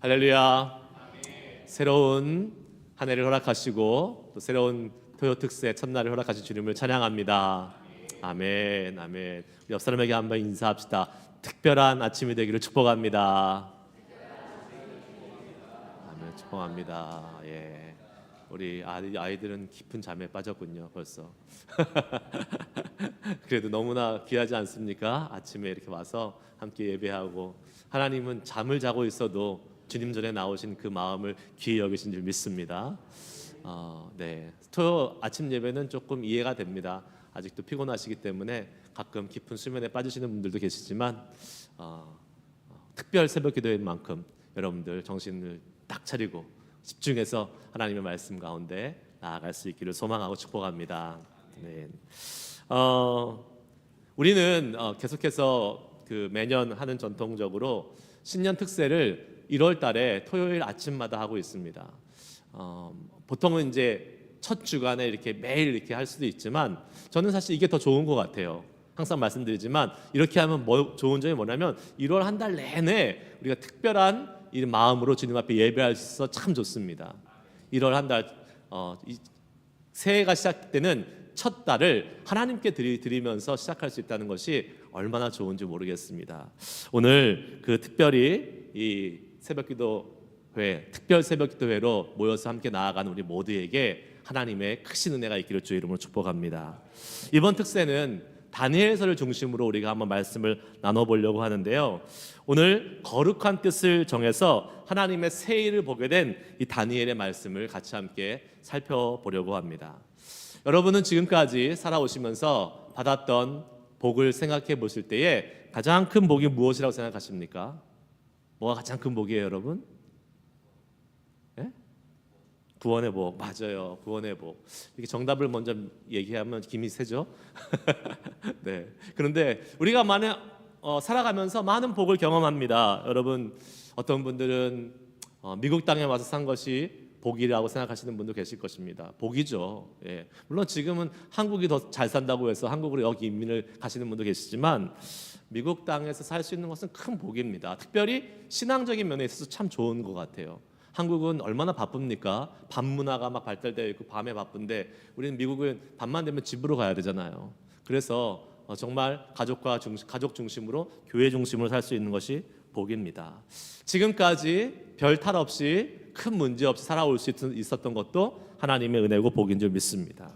할렐루야. 새로운 한 해를 허락하시고 또 새로운 토요 특세 첫날을 허락하신 주님을 찬양합니다. 아멘. 아멘. 우리 옆 사람에게 한번 인사합시다. 특별한 아침이 되기를 축복합니다. 아멘. 축복합니다. 예. 우리 아이들은 깊은 잠에 빠졌군요. 벌써. 그래도 너무나 귀하지 않습니까? 아침에 이렇게 와서 함께 예배하고, 하나님은 잠을 자고 있어도 주님 전에 나오신 그 마음을 귀히 여기신 줄 믿습니다. 네, 토요 아침 예배는 조금 이해가 됩니다. 아직도 피곤하시기 때문에 가끔 깊은 수면에 빠지시는 분들도 계시지만 특별 새벽 기도인 만큼 여러분들 정신을 딱 차리고 집중해서 하나님의 말씀 가운데 나아갈 수 있기를 소망하고 축복합니다. 네. 우리는 계속해서 그 매년 하는 전통적으로 신년 특세를 1월 달에 토요일 아침마다 하고 있습니다. 보통은 이제 첫 주간에 이렇게 매일 이렇게 할 수도 있지만 저는 사실 이게 더 좋은 것 같아요. 항상 말씀드리지만 이렇게 하면 좋은 점이 뭐냐면 1월 한 달 내내 우리가 특별한 이 마음으로 주님 앞에 예배할 수 있어서 참 좋습니다. 1월 한 달 새해가 시작되는 첫 달을 하나님께 드리면서 시작할 수 있다는 것이 얼마나 좋은지 모르겠습니다. 오늘 그 특별히 이 새벽기도회, 특별 새벽기도회로 모여서 함께 나아가는 우리 모두에게 하나님의 크신 은혜가 있기를 주의 이름으로 축복합니다. 이번 특세는 다니엘서를 중심으로 우리가 한번 말씀을 나눠보려고 하는데요. 오늘 거룩한 뜻을 정해서 하나님의 세일을 보게 된 이 다니엘의 말씀을 같이 함께 살펴보려고 합니다. 여러분은 지금까지 살아오시면서 받았던 복을 생각해 보실 때에 가장 큰 복이 무엇이라고 생각하십니까? 뭐가 가장 큰 복이에요, 여러분? 네? 구원의 복. 맞아요. 구원의 복. 이렇게 정답을 먼저 얘기하면 김이 새죠. 네. 그런데 우리가 살아가면서 많은 복을 경험합니다. 여러분, 어떤 분들은 미국 땅에 와서 산 것이 복이라고 생각하시는 분도 계실 것입니다. 복이죠. 예. 물론 지금은 한국이 더 잘 산다고 해서 한국으로 여기 이민을 가시는 분도 계시지만 미국 땅에서 살 수 있는 것은 큰 복입니다. 특별히 신앙적인 면에 있어서 참 좋은 것 같아요. 한국은 얼마나 바쁩니까? 밤 문화가 막 발달되어 있고 밤에 바쁜데 우리는 미국은 밤만 되면 집으로 가야 되잖아요. 그래서 정말 가족 중심으로 교회 중심으로 살 수 있는 것이 복입니다. 지금까지 별 탈 없이 큰 문제 없이 살아올 수 있었던 것도 하나님의 은혜고 복인 줄 믿습니다.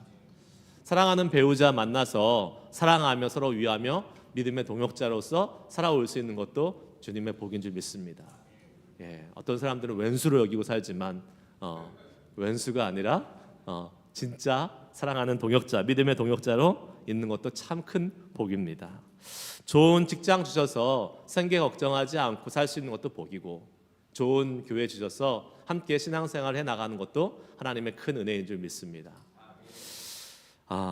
사랑하는 배우자 만나서 사랑하며 서로 위하며 믿음의 동역자로서 살아올 수 있는 것도 주님의 복인 줄 믿습니다. 예, 어떤 사람들은 왼수로 여기고 살지만 왼수가 아니라 진짜 사랑하는 동역자, 믿음의 동역자로 있는 것도 참 큰 복입니다. 좋은 직장 주셔서 생계 걱정하지 않고 살 수 있는 것도 복이고, 좋은 교회 주셔서 함께 신앙생활을 해나가는 것도 하나님의 큰 은혜인 줄 믿습니다.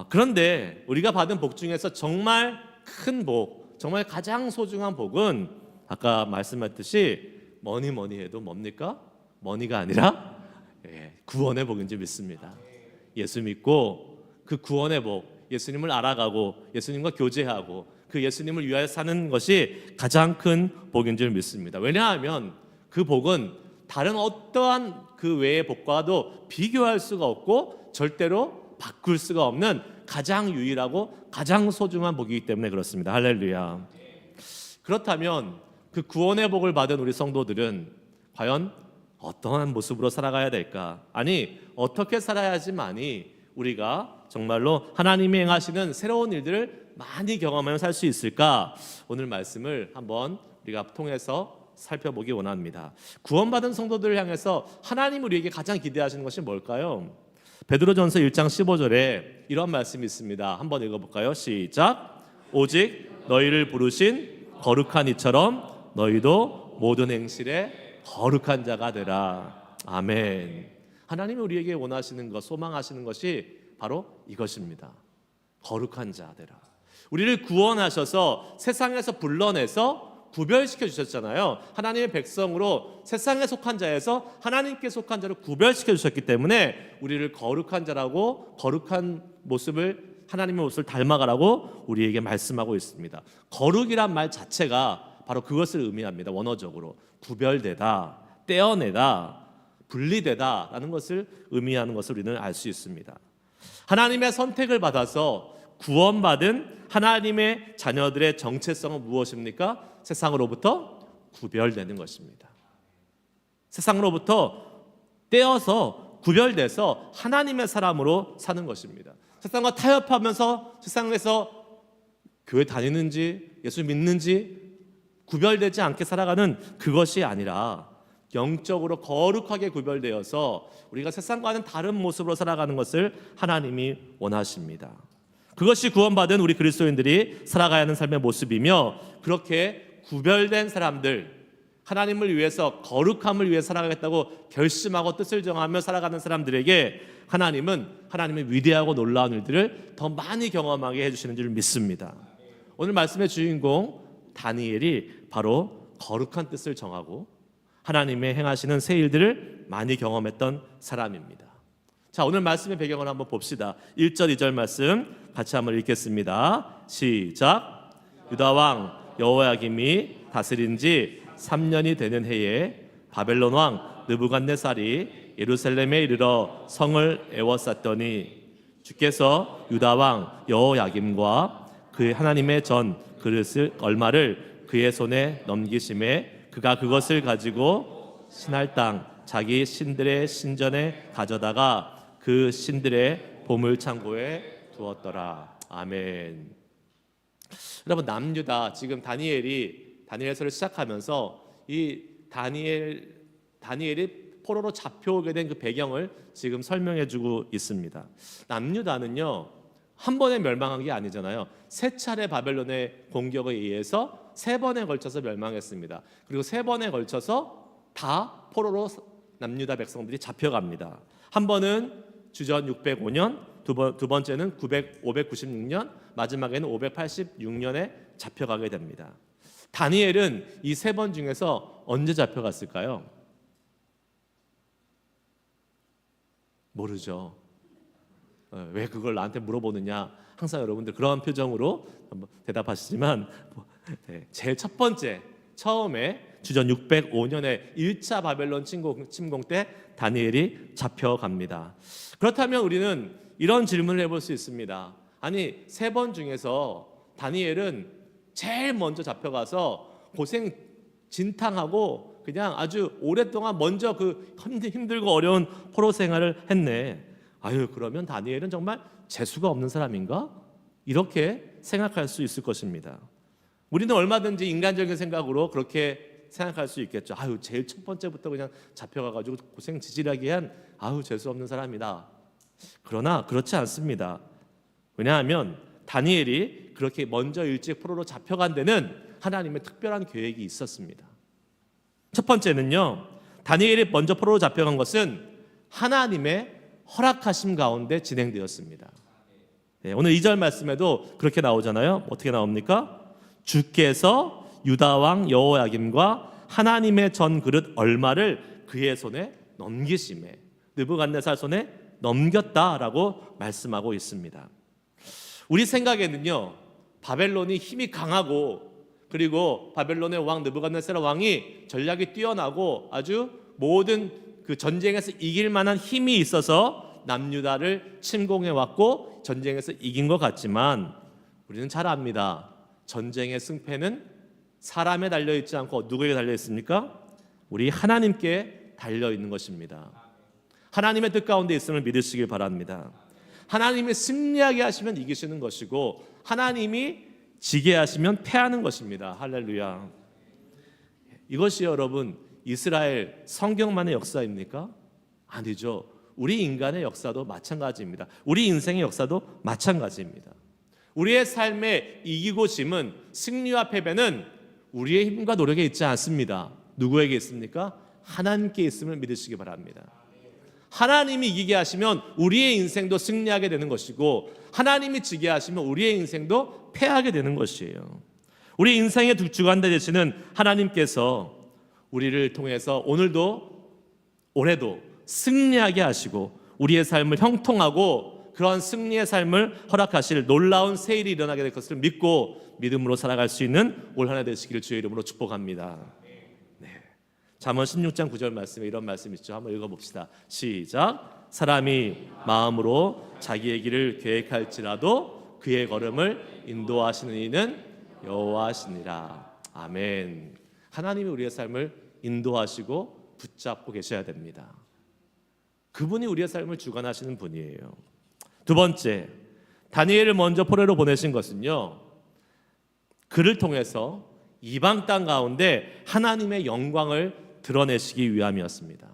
그런데 우리가 받은 복 중에서 정말 큰 복, 정말 가장 소중한 복은 아까 말씀했듯이 뭐니 해도 뭡니까? 머니가 아니라 구원의 복인 줄 믿습니다. 예수 믿고 그 구원의 복, 예수님을 알아가고 예수님과 교제하고 그 예수님을 위하여 사는 것이 가장 큰 복인 줄 믿습니다. 왜냐하면 그 복은 다른 어떠한 그 외의 복과도 비교할 수가 없고 절대로 바꿀 수가 없는 가장 유일하고 가장 소중한 복이기 때문에 그렇습니다. 할렐루야. 그렇다면 그 구원의 복을 받은 우리 성도들은 과연 어떠한 모습으로 살아가야 될까? 아니, 어떻게 살아야지만이 우리가 정말로 하나님이 행하시는 새로운 일들을 많이 경험하며 살 수 있을까? 오늘 말씀을 한번 우리가 통해서 살펴보기 원합니다. 구원받은 성도들을 향해서 하나님 우리에게 가장 기대하시는 것이 뭘까요? 베드로전서 1장 15절에 이런 말씀이 있습니다. 한번 읽어볼까요? 시작. 오직 너희를 부르신 거룩한 이처럼 너희도 모든 행실에 거룩한 자가 되라. 아멘. 하나님이 우리에게 원하시는 것, 소망하시는 것이 바로 이것입니다. 거룩한 자 되라. 우리를 구원하셔서 세상에서 불러내서 구별시켜 주셨잖아요. 하나님의 백성으로 세상에 속한 자에서 하나님께 속한 자를 구별시켜 주셨기 때문에 우리를 거룩한 자라고, 거룩한 모습을, 하나님의 모습을 닮아가라고 우리에게 말씀하고 있습니다. 거룩이란 말 자체가 바로 그것을 의미합니다. 원어적으로 구별되다, 떼어내다, 분리되다라는 것을 의미하는 것을 우리는 알 수 있습니다. 하나님의 선택을 받아서 구원받은 하나님의 자녀들의 정체성은 무엇입니까? 세상으로부터 구별되는 것입니다. 세상으로부터 떼어서 구별돼서 하나님의 사람으로 사는 것입니다. 세상과 타협하면서 세상에서 교회 다니는지 예수 믿는지 구별되지 않게 살아가는 그것이 아니라 영적으로 거룩하게 구별되어서 우리가 세상과는 다른 모습으로 살아가는 것을 하나님이 원하십니다. 그것이 구원받은 우리 그리스도인들이 살아가야 하는 삶의 모습이며, 그렇게 구별된 사람들, 하나님을 위해서 거룩함을 위해 살아가겠다고 결심하고 뜻을 정하며 살아가는 사람들에게 하나님은 하나님의 위대하고 놀라운 일들을 더 많이 경험하게 해주시는 줄 믿습니다. 오늘 말씀의 주인공 다니엘이 바로 거룩한 뜻을 정하고 하나님의 행하시는 새 일들을 많이 경험했던 사람입니다. 자, 오늘 말씀의 배경을 한번 봅시다. 1절 2절 말씀 같이 한번 읽겠습니다. 시작. 유다 왕 여호야김이 다스린 지 3년이 되는 해에 바벨론 왕 느부갓네살이 예루살렘에 이르러 성을 에워쌌더니 주께서 유다 왕 여호야김과 그의 하나님의 전 그릇을 얼마를 그의 손에 넘기심에 그가 그것을 가지고 신할 땅 자기 신들의 신전에 가져다가 그 신들의 보물 창고에 두었더라. 아멘. 여러분, 남유다, 지금 다니엘서를 시작하면서 이 다니엘이 포로로 잡혀오게 된 그 배경을 지금 설명해주고 있습니다. 남유다는요, 한 번에 멸망한 게 아니잖아요. 세 차례 바벨론의 공격에 의해서 3번에 걸쳐서 멸망했습니다. 그리고 3번에 걸쳐서 다 포로로 남유다 백성들이 잡혀갑니다. 한 번은 주전 605년, 두 번째는 596년, 마지막에는 586년에 잡혀가게 됩니다. 다니엘은 이 3번 중에서 언제 잡혀갔을까요? 모르죠. 왜 그걸 나한테 물어보느냐, 항상 여러분들 그런 표정으로 대답하시지만, 제일 첫 번째, 처음에 주전 605년에 1차 바벨론 침공 때 다니엘이 잡혀갑니다. 그렇다면 우리는 이런 질문을 해볼 수 있습니다. 아니, 3번 중에서 다니엘은 제일 먼저 잡혀가서 고생 진탕하고 그냥 아주 오랫동안 먼저 그 힘들고 어려운 포로 생활을 했네. 아유, 그러면 다니엘은 정말 재수가 없는 사람인가? 이렇게 생각할 수 있을 것입니다. 우리는 얼마든지 인간적인 생각으로 그렇게 생각할 수 있겠죠. 아유, 제일 첫 번째부터 그냥 잡혀가가지고 고생 지질하게 한 아유, 재수 없는 사람이다. 그러나 그렇지 않습니다. 왜냐하면 다니엘이 그렇게 먼저 일찍 포로로 잡혀간 데는 하나님의 특별한 계획이 있었습니다. 첫 번째는요, 다니엘이 먼저 포로로 잡혀간 것은 하나님의 허락하심 가운데 진행되었습니다. 오늘 2절 말씀에도 그렇게 나오잖아요. 어떻게 나옵니까? 주께서 유다 왕 여호야김과 하나님의 전 그릇 얼마를 그의 손에 넘기심에, 느부갓네살 손에 넘겼다라고 말씀하고 있습니다. 우리 생각에는요, 바벨론이 힘이 강하고, 그리고 바벨론의 왕 느부갓네살 왕이 전략이 뛰어나고 아주 모든 그 전쟁에서 이길 만한 힘이 있어서 남유다를 침공해 왔고 전쟁에서 이긴 것 같지만, 우리는 잘 압니다. 전쟁의 승패는 사람에 달려 있지 않고 누구에게 달려 있습니까? 우리 하나님께 달려 있는 것입니다. 하나님의 뜻 가운데 있음을 믿으시길 바랍니다. 하나님이 승리하게 하시면 이기시는 것이고, 하나님이 지게 하시면 패하는 것입니다. 할렐루야. 이것이 여러분 이스라엘 성경만의 역사입니까? 아니죠. 우리 인간의 역사도 마찬가지입니다. 우리 인생의 역사도 마찬가지입니다. 우리의 삶의 이기고 짐은, 승리와 패배는 우리의 힘과 노력에 있지 않습니다. 누구에게 있습니까? 하나님께 있음을 믿으시기 바랍니다. 하나님이 이기게 하시면 우리의 인생도 승리하게 되는 것이고, 하나님이 지게 하시면 우리의 인생도 패하게 되는 것이에요. 우리 인생의 주관자 되시는 하나님께서 우리를 통해서 오늘도 올해도 승리하게 하시고 우리의 삶을 형통하고 그런 승리의 삶을 허락하실 놀라운 새 일이 일어나게 될 것을 믿고 믿음으로 살아갈 수 있는 올 한 해 되시기를 주의 이름으로 축복합니다. 네. 잠언 16장 9절 말씀에 이런 말씀 있죠. 한번 읽어봅시다. 시작. 사람이 마음으로 자기의 길을 계획할지라도 그의 걸음을 인도하시는 이는 여호와시니라. 아멘. 하나님이 우리의 삶을 인도하시고 붙잡고 계셔야 됩니다. 그분이 우리의 삶을 주관하시는 분이에요. 두 번째, 다니엘을 먼저 포로로 보내신 것은요, 그를 통해서 이방 땅 가운데 하나님의 영광을 드러내시기 위함이었습니다.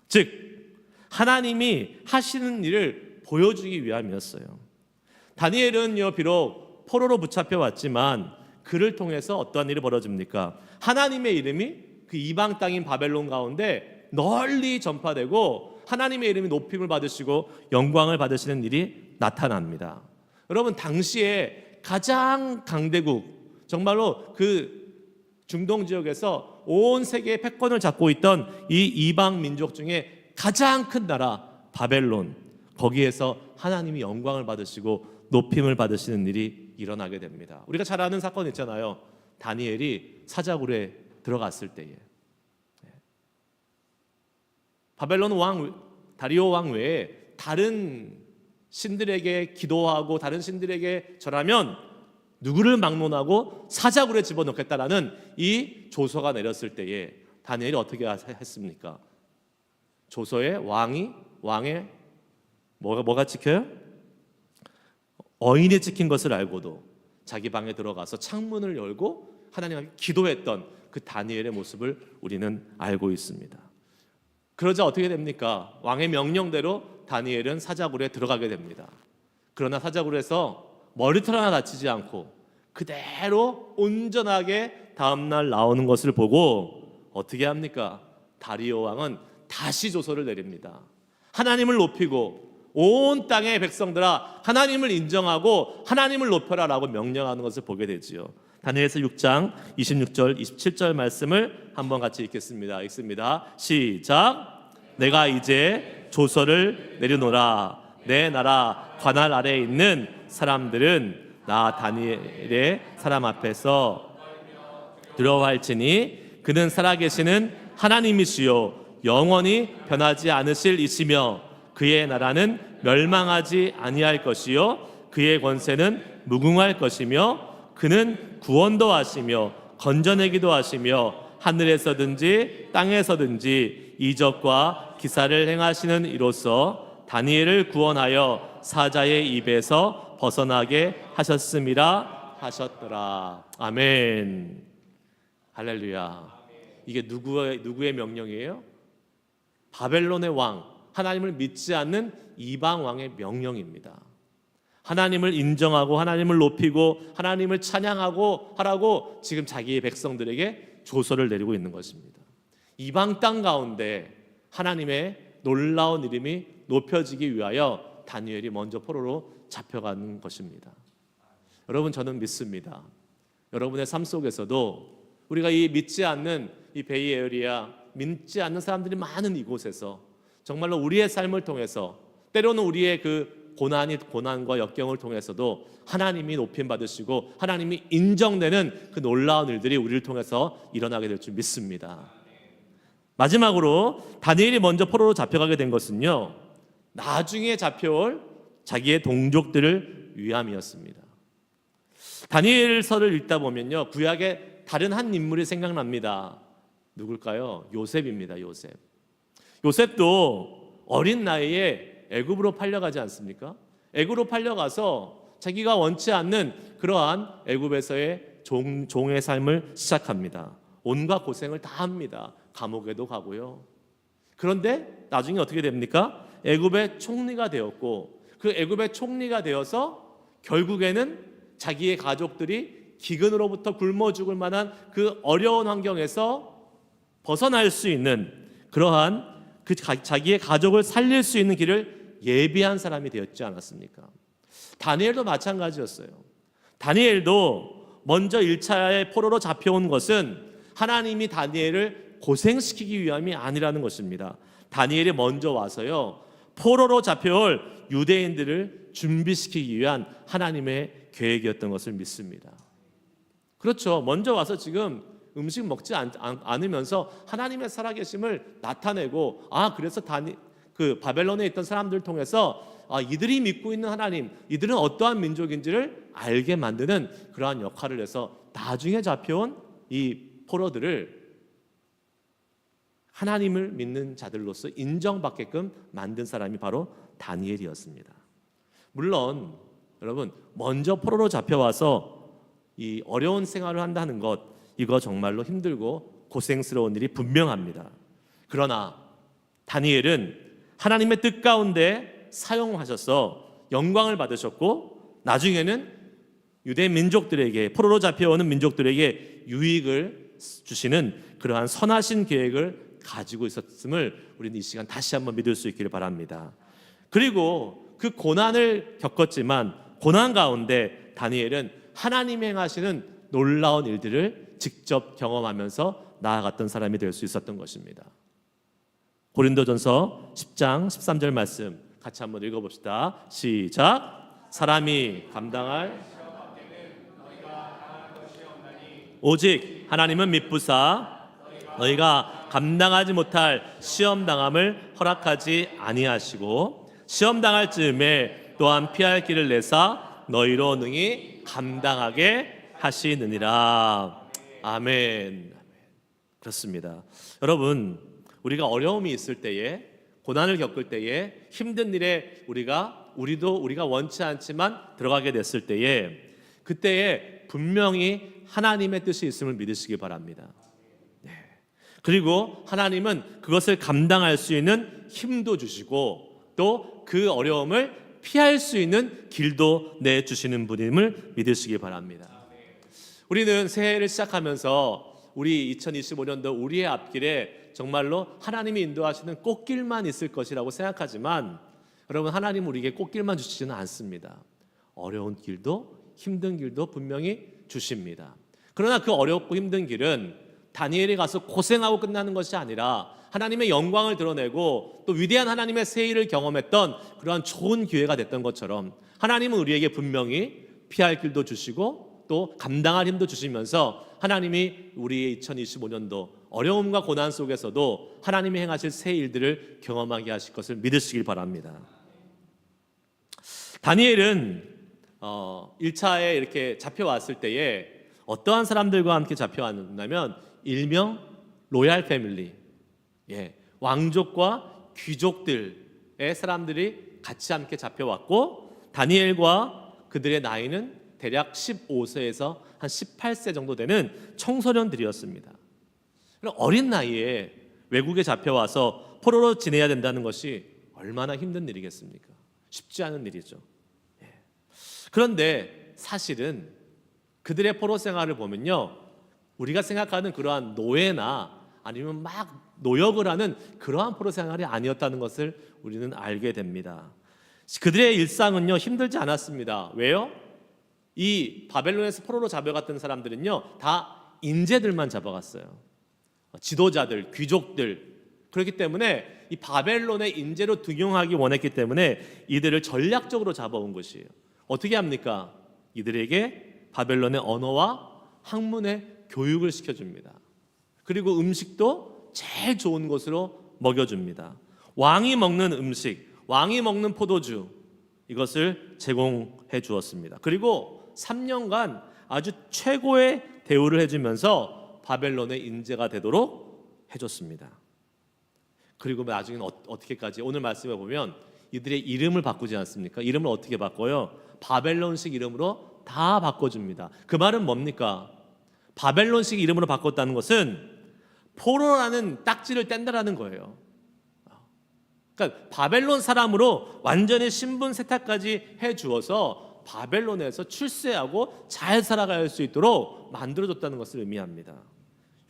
즉 하나님이 하시는 일을 보여주기 위함이었어요. 다니엘은요 비록 포로로 붙잡혀 왔지만 그를 통해서 어떠한 일이 벌어집니까? 하나님의 이름이 그 이방 땅인 바벨론 가운데 널리 전파되고 하나님의 이름이 높임을 받으시고 영광을 받으시는 일이 나타납니다. 여러분, 당시에 가장 강대국, 정말로 그 중동 지역에서 온 세계의 패권을 잡고 있던 이 이방 민족 중에 가장 큰 나라 바벨론, 거기에서 하나님이 영광을 받으시고 높임을 받으시는 일이 일어나게 됩니다. 우리가 잘 아는 사건 있잖아요. 다니엘이 사자굴에 들어갔을 때에 바벨론 왕 다리오 왕 외에 다른 신들에게 기도하고 다른 신들에게 절하면 누구를 막론하고 사자굴에 집어넣겠다라는 이 조서가 내렸을 때에 다니엘이 어떻게 했습니까? 조서에 왕의 뭐가 찍혀요? 어인이 찍힌 것을 알고도 자기 방에 들어가서 창문을 열고 하나님께 기도했던 그 다니엘의 모습을 우리는 알고 있습니다. 그러자 어떻게 됩니까? 왕의 명령대로 다니엘은 사자굴에 들어가게 됩니다. 그러나 사자굴에서 머리털 하나 다치지 않고 그대로 온전하게 다음날 나오는 것을 보고 어떻게 합니까? 다리오 왕은 다시 조서를 내립니다. 하나님을 높이고 온 땅의 백성들아 하나님을 인정하고 하나님을 높여라 라고 명령하는 것을 보게 되지요. 다니엘서 6장 26절 27절 말씀을 한번 같이 읽겠습니다. 읽습니다. 시작. 내가 이제 조서를 내려놓으라. 내 나라 관할 아래에 있는 사람들은 나 다니엘의 사람 앞에서 두려워할지니 그는 살아계시는 하나님이시요 영원히 변하지 않으실 이시며 그의 나라는 멸망하지 아니할 것이요 그의 권세는 무궁할 것이며 그는 구원도 하시며 건져내기도 하시며 하늘에서든지 땅에서든지 이적과 기사를 행하시는 이로써 다니엘을 구원하여 사자의 입에서 벗어나게 하셨음이라 하셨더라. 아멘. 할렐루야. 이게 누구의 명령이에요? 바벨론의 왕, 하나님을 믿지 않는 이방 왕의 명령입니다. 하나님을 인정하고 하나님을 높이고 하나님을 찬양하고 하라고 지금 자기의 백성들에게 조서를 내리고 있는 것입니다. 이방 땅 가운데 하나님의 놀라운 이름이 높여지기 위하여 다니엘이 먼저 포로로 잡혀가는 것입니다. 여러분, 저는 믿습니다. 여러분의 삶 속에서도 우리가 이 믿지 않는 이 베이 에어리아, 믿지 않는 사람들이 많은 이곳에서 정말로 우리의 삶을 통해서 때로는 우리의 그 고난과 역경을 통해서도 하나님이 높임 받으시고 하나님이 인정되는 그 놀라운 일들이 우리를 통해서 일어나게 될 줄 믿습니다. 마지막으로 다니엘이 먼저 포로로 잡혀가게 된 것은요, 나중에 잡혀올 자기의 동족들을 위함이었습니다. 다니엘서를 읽다 보면요, 구약의 다른 한 인물이 생각납니다. 누굴까요? 요셉입니다. 요셉도 어린 나이에 애굽으로 팔려가지 않습니까? 애굽으로 팔려가서 자기가 원치 않는 그러한 애굽에서의 종의 삶을 시작합니다. 온갖 고생을 다 합니다. 감옥에도 가고요. 그런데 나중에 어떻게 됩니까? 애굽의 총리가 되었고 그 애굽의 총리가 되어서 결국에는 자기의 가족들이 기근으로부터 굶어 죽을 만한 그 어려운 환경에서 벗어날 수 있는 그러한 자기의 가족을 살릴 수 있는 길을 예비한 사람이 되었지 않았습니까? 다니엘도 마찬가지였어요. 다니엘도 먼저 1차의 포로로 잡혀온 것은 하나님이 다니엘을 고생시키기 위함이 아니라는 것입니다. 다니엘이 먼저 와서요, 포로로 잡혀올 유대인들을 준비시키기 위한 하나님의 계획이었던 것을 믿습니다. 그렇죠. 먼저 와서 지금 음식 먹지 않으면서 하나님의 살아계심을 나타내고, 그래서 그 바벨론에 있던 사람들을 통해서 이들이 믿고 있는 하나님, 이들은 어떠한 민족인지를 알게 만드는 그러한 역할을 해서 나중에 잡혀온 이 포로들을 하나님을 믿는 자들로서 인정받게끔 만든 사람이 바로 다니엘이었습니다. 물론 여러분, 먼저 포로로 잡혀와서 이 어려운 생활을 한다는 것, 이거 정말로 힘들고 고생스러운 일이 분명합니다. 그러나 다니엘은 하나님의 뜻 가운데 사용하셔서 영광을 받으셨고, 나중에는 유대 민족들에게, 포로로 잡혀오는 민족들에게 유익을 주시는 그러한 선하신 계획을 가지고 있었음을 우리는 이 시간 다시 한번 믿을 수 있기를 바랍니다. 그리고 그 고난을 겪었지만 고난 가운데 다니엘은 하나님이 행하시는 놀라운 일들을 직접 경험하면서 나아갔던 사람이 될 수 있었던 것입니다. 고린도전서 10장 13절 말씀 같이 한번 읽어봅시다. 시작. 사람이 감당할 오직 하나님은 미쁘사 너희가 감당하지 못할 시험당함을 허락하지 아니하시고 시험당할 즈음에 또한 피할 길을 내사 너희로 능히 감당하게 하시느니라. 아멘. 그렇습니다. 여러분, 우리가 어려움이 있을 때에, 고난을 겪을 때에, 힘든 일에 우리가 원치 않지만 들어가게 됐을 때에, 그때에 분명히 하나님의 뜻이 있음을 믿으시기 바랍니다. 그리고 하나님은 그것을 감당할 수 있는 힘도 주시고 또 그 어려움을 피할 수 있는 길도 내주시는 분임을 믿으시기 바랍니다. 우리는 새해를 시작하면서 우리 2025년도 우리의 앞길에 정말로 하나님이 인도하시는 꽃길만 있을 것이라고 생각하지만, 여러분, 하나님은 우리에게 꽃길만 주시지는 않습니다. 어려운 길도 힘든 길도 분명히 주십니다. 그러나 그 어렵고 힘든 길은 다니엘이 가서 고생하고 끝나는 것이 아니라 하나님의 영광을 드러내고 또 위대한 하나님의 새 일을 경험했던 그러한 좋은 기회가 됐던 것처럼, 하나님은 우리에게 분명히 피할 길도 주시고 또 감당할 힘도 주시면서 하나님이 우리의 2025년도 어려움과 고난 속에서도 하나님이 행하실 새 일들을 경험하게 하실 것을 믿으시길 바랍니다. 다니엘은 1차에 이렇게 잡혀왔을 때에 어떠한 사람들과 함께 잡혀왔냐면 일명 로얄 패밀리, 왕족과 귀족들의 사람들이 같이 함께 잡혀왔고, 다니엘과 그들의 나이는 대략 15세에서 한 18세 정도 되는 청소년들이었습니다. 어린 나이에 외국에 잡혀와서 포로로 지내야 된다는 것이 얼마나 힘든 일이겠습니까? 쉽지 않은 일이죠. 그런데 사실은 그들의 포로 생활을 보면요, 우리가 생각하는 그러한 노예나 아니면 막 노역을 하는 그러한 포로 생활이 아니었다는 것을 우리는 알게 됩니다. 그들의 일상은요, 힘들지 않았습니다. 왜요? 이 바벨론에서 포로로 잡아갔던 사람들은요, 다 인재들만 잡아갔어요. 지도자들, 귀족들. 그렇기 때문에 이 바벨론의 인재로 등용하기 원했기 때문에 이들을 전략적으로 잡아온 것이에요. 어떻게 합니까? 이들에게 바벨론의 언어와 학문의 교육을 시켜줍니다. 그리고 음식도 제일 좋은 것으로 먹여줍니다. 왕이 먹는 음식, 왕이 먹는 포도주, 이것을 제공해 주었습니다. 그리고 3년간 아주 최고의 대우를 해주면서 바벨론의 인재가 되도록 해줬습니다. 그리고 나중에는 어떻게까지, 오늘 말씀에 보면 이들의 이름을 바꾸지 않습니까? 이름을 어떻게 바꿔요? 바벨론식 이름으로 다 바꿔줍니다. 그 말은 뭡니까? 바벨론식 이름으로 바꿨다는 것은 포로라는 딱지를 뗀다라는 거예요. 그러니까 바벨론 사람으로 완전히 신분 세탁까지 해주어서 바벨론에서 출세하고 잘 살아갈 수 있도록 만들어줬다는 것을 의미합니다.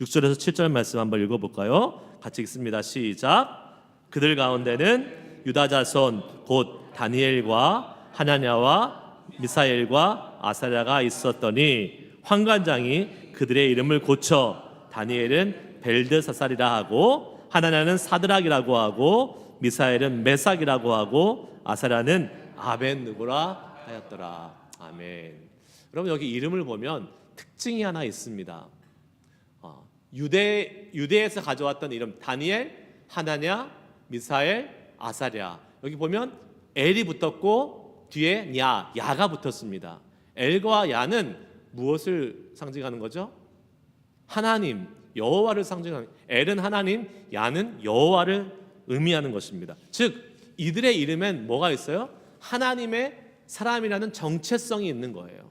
6절에서 7절 말씀 한번 읽어볼까요? 같이 읽습니다. 시작. 그들 가운데는 유다 자손 곧 다니엘과 하나냐와 미사엘과 아사랴가 있었더니 환관장이 그들의 이름을 고쳐 다니엘은 벨드사살이라 하고 하나냐는 사드락이라고 하고 미사엘은 메삭이라고 하고 아사랴는 아벤느고라 하였더라. 아멘. 여러분, 여기 이름을 보면 특징이 하나 있습니다. 유대에서 가져왔던 이름 다니엘, 하나냐, 미사엘, 아사랴. 여기 보면 엘이 붙었고 뒤에 야가 붙었습니다. 엘과 야는 무엇을 상징하는 거죠? 하나님, 여호와를 상징하는. 엘은 하나님, 야는 여호와를 의미하는 것입니다. 즉 이들의 이름엔 뭐가 있어요? 하나님의 사람이라는 정체성이 있는 거예요.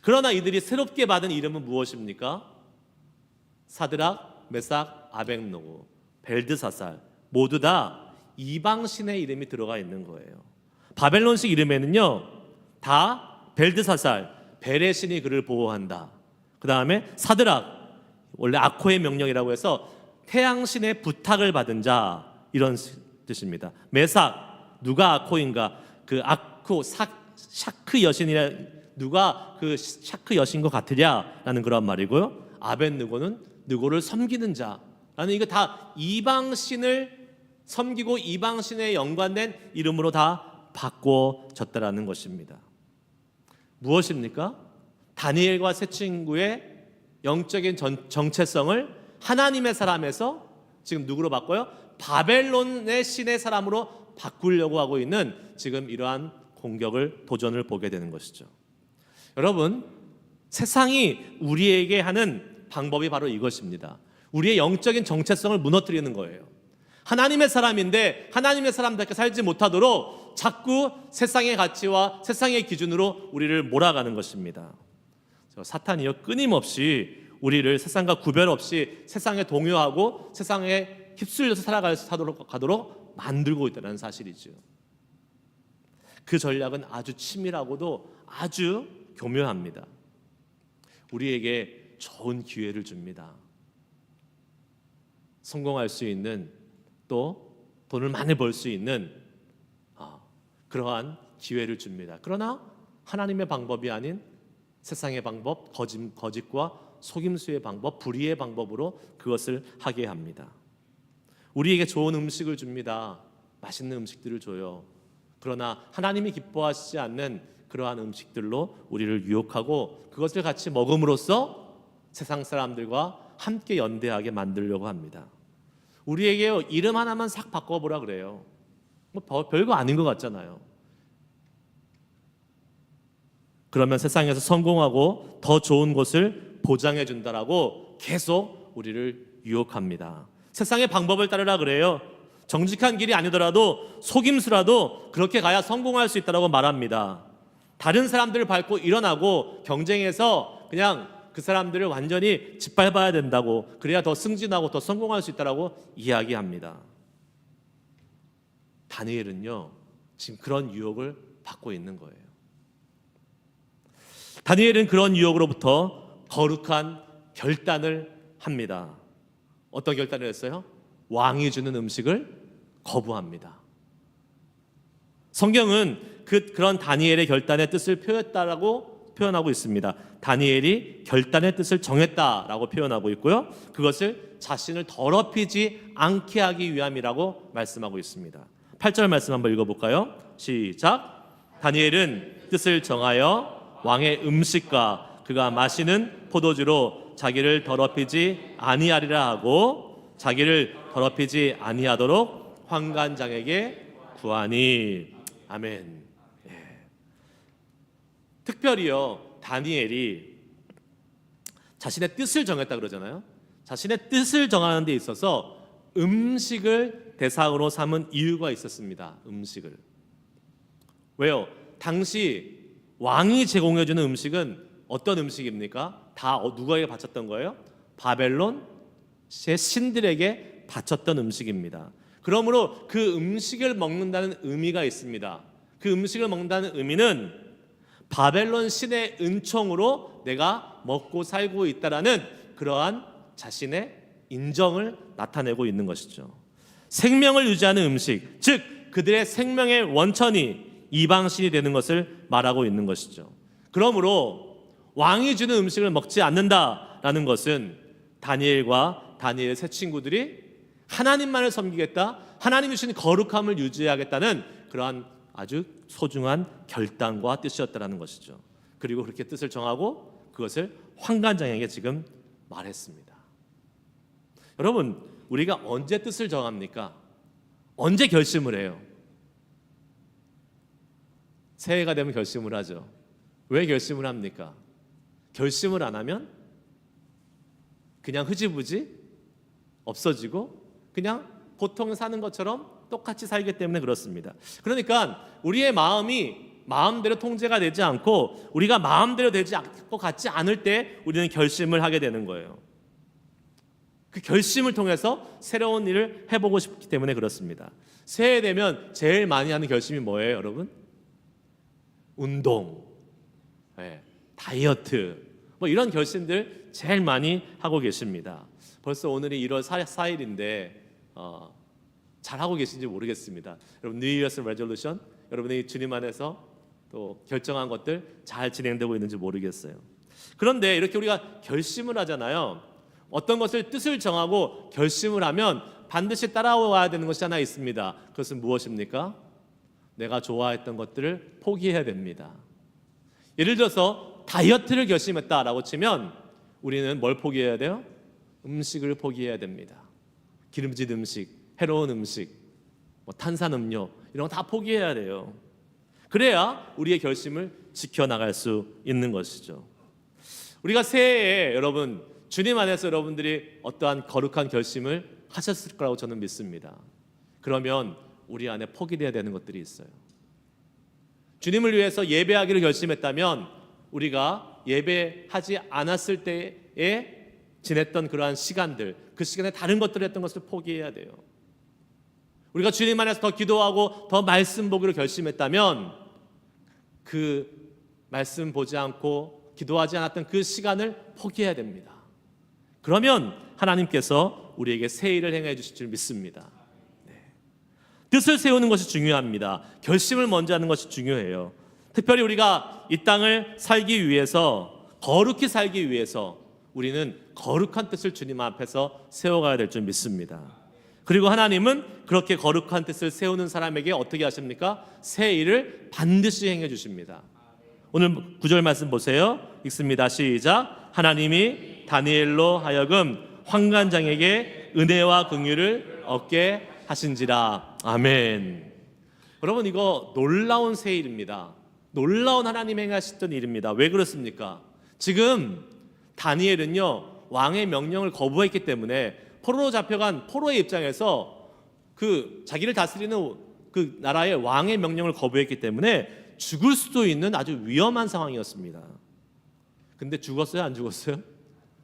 그러나 이들이 새롭게 받은 이름은 무엇입니까? 사드락, 메삭, 아벳노고, 벨드사살 모두 다 이방신의 이름이 들어가 있는 거예요. 바벨론식 이름에는요 다 벨드사살, 벨의 신이 그를 보호한다. 그 다음에 사드락, 원래 아코의 명령이라고 해서 태양신의 부탁을 받은 자, 이런 뜻입니다. 메삭, 누가 아코인가? 그 아코 샤크 여신이라, 누가 그 샤크 여신 것 같으랴라는 그런 말이고요. 아벳느고는 느고를 섬기는 자라는, 이거 다 이방신을 섬기고 이방신에 연관된 이름으로 다 바꿔졌다라는 것입니다. 무엇입니까? 다니엘과 세 친구의 영적인 정체성을 하나님의 사람에서 지금 누구로 바꿔요? 바벨론의 신의 사람으로 바꾸려고 하고 있는 지금 이러한 공격을, 도전을 보게 되는 것이죠. 여러분, 세상이 우리에게 하는 방법이 바로 이것입니다. 우리의 영적인 정체성을 무너뜨리는 거예요. 하나님의 사람인데 하나님의 사람답게 살지 못하도록 자꾸 세상의 가치와 세상의 기준으로 우리를 몰아가는 것입니다. 사탄이요 끊임없이 우리를 세상과 구별 없이 세상에 동요하고 세상에 휩쓸려서 살아가도록 만들고 있다는 사실이죠. 그 전략은 아주 치밀하고도 아주 교묘합니다. 우리에게 좋은 기회를 줍니다. 성공할 수 있는, 또 돈을 많이 벌 수 있는 그러한 기회를 줍니다. 그러나 하나님의 방법이 아닌 세상의 방법, 거짓과 속임수의 방법, 불의의 방법으로 그것을 하게 합니다. 우리에게 좋은 음식을 줍니다. 맛있는 음식들을 줘요. 그러나 하나님이 기뻐하시지 않는 그러한 음식들로 우리를 유혹하고 그것을 같이 먹음으로써 세상 사람들과 함께 연대하게 만들려고 합니다. 우리에게 이름 하나만 싹 바꿔보라 그래요. 뭐 별거 아닌 것 같잖아요. 그러면 세상에서 성공하고 더 좋은 곳을 보장해 준다라고 계속 우리를 유혹합니다. 세상의 방법을 따르라 그래요. 정직한 길이 아니더라도 속임수라도 그렇게 가야 성공할 수 있다고 말합니다. 다른 사람들을 밟고 일어나고 경쟁해서 그냥 그 사람들을 완전히 짓밟아야 된다고, 그래야 더 승진하고 더 성공할 수 있다고 이야기합니다. 다니엘은요 지금 그런 유혹을 받고 있는 거예요. 다니엘은 그런 유혹으로부터 거룩한 결단을 합니다. 어떤 결단을 했어요? 왕이 주는 음식을 거부합니다. 성경은 그런 다니엘의 결단의 뜻을 표현하고 있습니다. 다니엘이 결단의 뜻을 정했다라고 표현하고 있고요. 그것을 자신을 더럽히지 않게 하기 위함이라고 말씀하고 있습니다. 8절 말씀 한번 읽어볼까요? 시작. 다니엘은 뜻을 정하여 왕의 음식과 그가 마시는 포도주로 자기를 더럽히지 아니하리라 하고 자기를 더럽히지 아니하도록 환관장에게 구하니. 아멘. 특별히요 다니엘이 자신의 뜻을 정했다 그러잖아요. 자신의 뜻을 정하는 데 있어서 음식을 대상으로 삼은 이유가 있었습니다. 음식을. 왜요? 당시 왕이 제공해주는 음식은 어떤 음식입니까? 다 누구에게 바쳤던 거예요? 바벨론의 신들에게 바쳤던 음식입니다. 그러므로 그 음식을 먹는다는 의미가 있습니다. 그 음식을 먹는다는 의미는 바벨론 신의 은총으로 내가 먹고 살고 있다라는 그러한 자신의 인정을 나타내고 있는 것이죠. 생명을 유지하는 음식, 즉 그들의 생명의 원천이 이방신이 되는 것을 말하고 있는 것이죠. 그러므로 왕이 주는 음식을 먹지 않는다라는 것은 다니엘과 다니엘의 세 친구들이 하나님만을 섬기겠다, 하나님이 주신 거룩함을 유지하겠다는 그러한 아주 소중한 결단과 뜻이었다라는 것이죠. 그리고 그렇게 뜻을 정하고 그것을 환관장에게 지금 말했습니다. 여러분, 우리가 언제 뜻을 정합니까? 언제 결심을 해요? 새해가 되면 결심을 하죠. 왜 결심을 합니까? 결심을 안 하면 그냥 흐지부지 없어지고 그냥 보통 사는 것처럼 똑같이 살기 때문에 그렇습니다. 그러니까 우리의 마음이 마음대로 통제가 되지 않고 우리가 마음대로 되지 않고 같지 않을 때 우리는 결심을 하게 되는 거예요. 그 결심을 통해서 새로운 일을 해보고 싶기 때문에 그렇습니다. 새해 되면 제일 많이 하는 결심이 뭐예요, 여러분? 운동, 다이어트, 뭐 이런 결심들 제일 많이 하고 계십니다. 벌써 오늘이 1월 4일인데 잘 하고 계신지 모르겠습니다. 여러분, New Year's Resolution, 여러분이 주님 안에서 또 결정한 것들 잘 진행되고 있는지 모르겠어요. 그런데 이렇게 우리가 결심을 하잖아요. 어떤 것을 뜻을 정하고 결심을 하면 반드시 따라와야 되는 것이 하나 있습니다. 그것은 무엇입니까? 내가 좋아했던 것들을 포기해야 됩니다. 예를 들어서 다이어트를 결심했다라고 치면 우리는 뭘 포기해야 돼요? 음식을 포기해야 됩니다. 기름진 음식, 해로운 음식, 탄산음료 이런 거 다 포기해야 돼요. 그래야 우리의 결심을 지켜나갈 수 있는 것이죠. 우리가 새해에 여러분 주님 안에서 여러분들이 어떠한 거룩한 결심을 하셨을 거라고 저는 믿습니다. 그러면 우리 안에 포기돼야 되는 것들이 있어요. 주님을 위해서 예배하기를 결심했다면 우리가 예배하지 않았을 때에 지냈던 그러한 시간들, 그 시간에 다른 것들을 했던 것을 포기해야 돼요. 우리가 주님 안에서 더 기도하고 더 말씀 보기로 결심했다면 그 말씀 보지 않고 기도하지 않았던 그 시간을 포기해야 됩니다. 그러면 하나님께서 우리에게 새 일을 행해 주실 줄 믿습니다. 뜻을 세우는 것이 중요합니다. 결심을 먼저 하는 것이 중요해요. 특별히 우리가 이 땅을 살기 위해서, 거룩히 살기 위해서 우리는 거룩한 뜻을 주님 앞에서 세워가야 될 줄 믿습니다. 그리고 하나님은 그렇게 거룩한 뜻을 세우는 사람에게 어떻게 하십니까? 새 일을 반드시 행해 주십니다. 오늘 9절 말씀 보세요. 읽습니다. 시작. 하나님이 다니엘로 하여금 환관장에게 은혜와 긍휼을 얻게 하신지라. 아멘. 여러분, 이거 놀라운 새 일입니다. 놀라운 하나님 행하셨던 일입니다. 왜 그렇습니까? 지금 다니엘은요 왕의 명령을 거부했기 때문에 포로로 잡혀간 포로의 입장에서 그 자기를 다스리는 그 나라의 왕의 명령을 거부했기 때문에 죽을 수도 있는 아주 위험한 상황이었습니다. 근데 죽었어요? 안 죽었어요?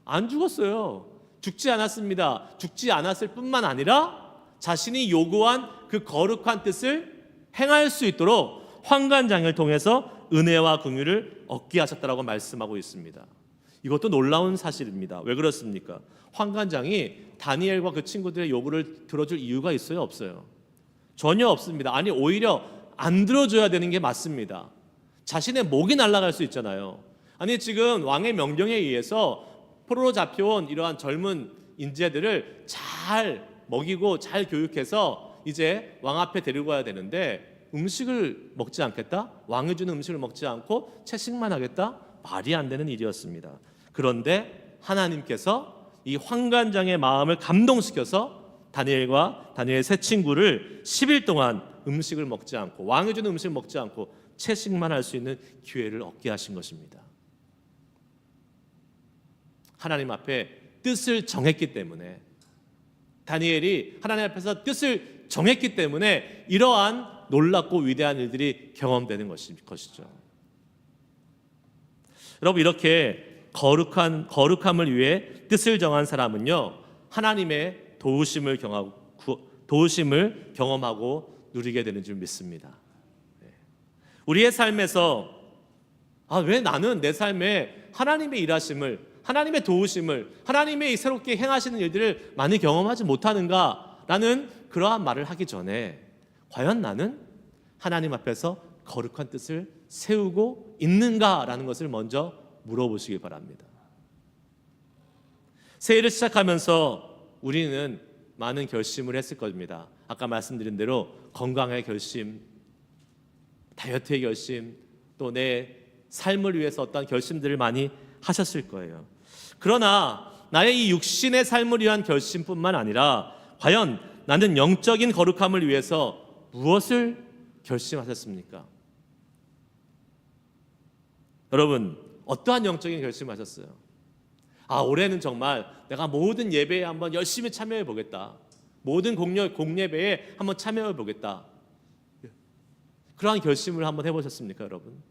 안 죽었어요. 죽지 않았습니다. 죽지 않았을 뿐만 아니라 자신이 요구한 그 거룩한 뜻을 행할 수 있도록 환관장을 통해서 은혜와 긍휼을 얻게 하셨다라고 말씀하고 있습니다. 이것도 놀라운 사실입니다. 왜 그렇습니까? 환관장이 다니엘과 그 친구들의 요구를 들어줄 이유가 있어요? 없어요? 전혀 없습니다. 아니, 오히려 안 들어줘야 되는 게 맞습니다. 자신의 목이 날아갈 수 있잖아요. 아니, 지금 왕의 명령에 의해서 포로로 잡혀온 이러한 젊은 인재들을 잘 먹이고 잘 교육해서 이제 왕 앞에 데리고 가야 되는데 음식을 먹지 않겠다? 왕이 주는 음식을 먹지 않고 채식만 하겠다? 말이 안 되는 일이었습니다. 그런데 하나님께서 이 환관장의 마음을 감동시켜서 다니엘과 다니엘의 세 친구를 10일 동안 음식을 먹지 않고 왕이 주는 음식을 먹지 않고 채식만 할 수 있는 기회를 얻게 하신 것입니다. 하나님 앞에 뜻을 정했기 때문에, 다니엘이 하나님 앞에서 뜻을 정했기 때문에 이러한 놀랍고 위대한 일들이 경험되는 것이죠. 여러분, 이렇게 거룩함을 위해 뜻을 정한 사람은요 하나님의 도우심을 경험하고 누리게 되는 줄 믿습니다. 우리의 삶에서 왜 나는 내 삶에 하나님의 일하심을, 하나님의 도우심을, 하나님의 새롭게 행하시는 일들을 많이 경험하지 못하는가라는 그러한 말을 하기 전에 과연 나는 하나님 앞에서 거룩한 뜻을 세우고 있는가라는 것을 먼저 물어보시기 바랍니다. 새해를 시작하면서 우리는 많은 결심을 했을 겁니다. 아까 말씀드린 대로 건강의 결심, 다이어트의 결심, 또 내 삶을 위해서 어떤 결심들을 많이 하셨을 거예요. 그러나 나의 이 육신의 삶을 위한 결심뿐만 아니라 과연 나는 영적인 거룩함을 위해서 무엇을 결심하셨습니까? 여러분, 어떠한 영적인 결심하셨어요? 올해는 정말 내가 모든 예배에 한번 열심히 참여해 보겠다. 모든 공예배에 한번 참여해 보겠다. 그러한 결심을 한번 해보셨습니까, 여러분?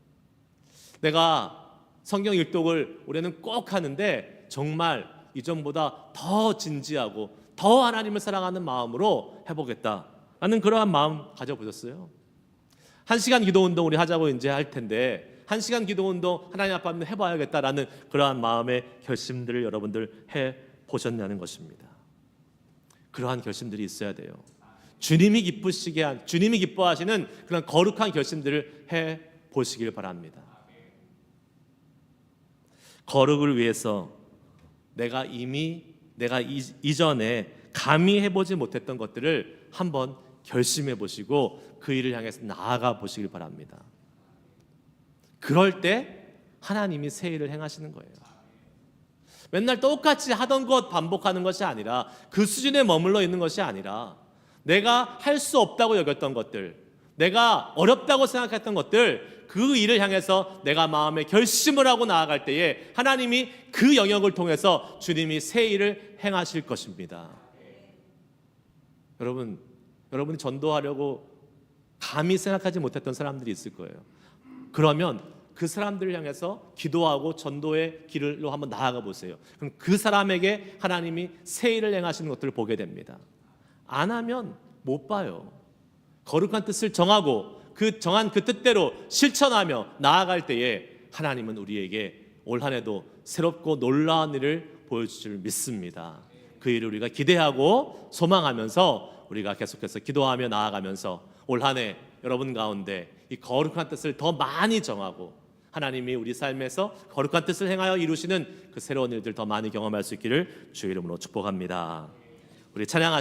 내가 성경 일독을 올해는 꼭 하는데 정말 이전보다 더 진지하고 더 하나님을 사랑하는 마음으로 해보겠다라는 그러한 마음 가져보셨어요? 1시간 기도 운동 우리 하자고 이제 할 텐데 1시간 기도 운동 하나님 앞에 한번 해봐야겠다라는 그러한 마음의 결심들을 여러분들 해보셨냐는 것입니다. 그러한 결심들이 있어야 돼요. 주님이 기뻐하시는 그런 거룩한 결심들을 해보시길 바랍니다. 거룩을 위해서 내가 이전에 감히 해보지 못했던 것들을 한번 결심해 보시고 그 일을 향해서 나아가 보시길 바랍니다. 그럴 때 하나님이 새 일을 행하시는 거예요. 맨날 똑같이 하던 것 반복하는 것이 아니라, 그 수준에 머물러 있는 것이 아니라, 내가 할 수 없다고 여겼던 것들, 내가 어렵다고 생각했던 것들, 그 일을 향해서 내가 마음에 결심을 하고 나아갈 때에 하나님이 그 영역을 통해서 주님이 새 일을 행하실 것입니다. 여러분이 전도하려고 감히 생각하지 못했던 사람들이 있을 거예요. 그러면 그 사람들을 향해서 기도하고 전도의 길로 한번 나아가 보세요. 그럼 그 사람에게 하나님이 새 일을 행하시는 것들을 보게 됩니다. 안 하면 못 봐요. 거룩한 뜻을 정하고 그 정한 그 뜻대로 실천하며 나아갈 때에 하나님은 우리에게 올 한 해도 새롭고 놀라운 일을 보여줄 줄 믿습니다. 그 일을 우리가 기대하고 소망하면서 우리가 계속해서 기도하며 나아가면서 올 한 해 여러분 가운데 이 거룩한 뜻을 더 많이 정하고 하나님이 우리 삶에서 거룩한 뜻을 행하여 이루시는 그 새로운 일들 더 많이 경험할 수 있기를 주의 이름으로 축복합니다. 우리 찬양하시겠습니다.